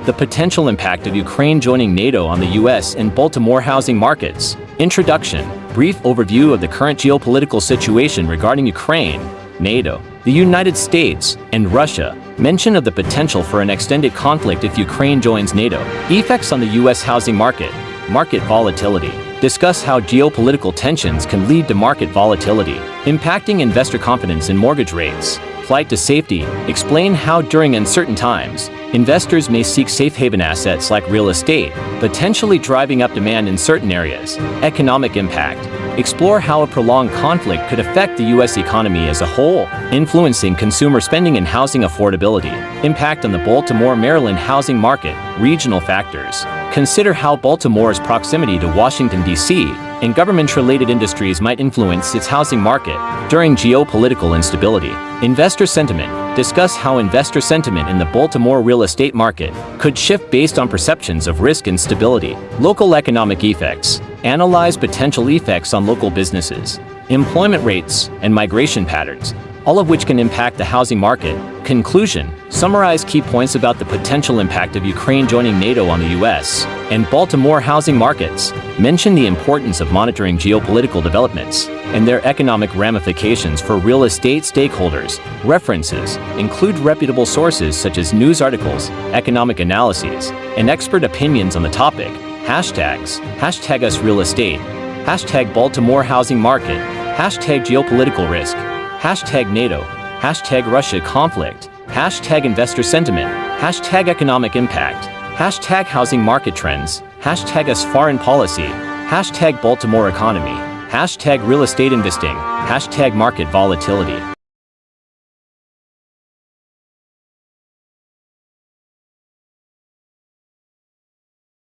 The potential impact of Ukraine joining NATO on the U.S. and Baltimore housing markets. Introduction. Brief overview of the current geopolitical situation regarding Ukraine, NATO, the United States, and Russia. Mention of the potential for an extended conflict if Ukraine joins NATO. Effects on the U.S. housing market. Market volatility. Discuss how geopolitical tensions can lead to market volatility, impacting investor confidence in mortgage rates. Flight to safety. Explain how during uncertain times, investors may seek safe haven assets like real estate, potentially driving up demand in certain areas. Economic impact. Explore how a prolonged conflict could affect the U.S. economy as a whole, influencing consumer spending and housing affordability. Impact on the Baltimore, Maryland housing market. Regional factors. Consider how Baltimore's proximity to Washington, D.C., and government-related industries might influence its housing market during geopolitical instability. Investor sentiment. Discuss how investor sentiment in the Baltimore real estate market could shift based on perceptions of risk and stability. Local economic effects. Analyze potential effects on local businesses, employment rates, and migration patterns, all of which can impact the housing market. Conclusion. Summarize key points about the potential impact of Ukraine joining NATO on the U.S. and Baltimore housing markets. Mention the importance of monitoring geopolitical developments and their economic ramifications for real estate stakeholders. References. Include reputable sources such as news articles, economic analyses, and expert opinions on the topic. Hashtags. Hashtag us real estate. Hashtag Baltimore housing market. Hashtag geopolitical risk. Hashtag NATO. Hashtag Russia conflict. Hashtag investor sentiment. Hashtag economic impact. Hashtag housing market trends. Hashtag us foreign policy. Hashtag Baltimore economy. Hashtag real estate investing. Hashtag market volatility.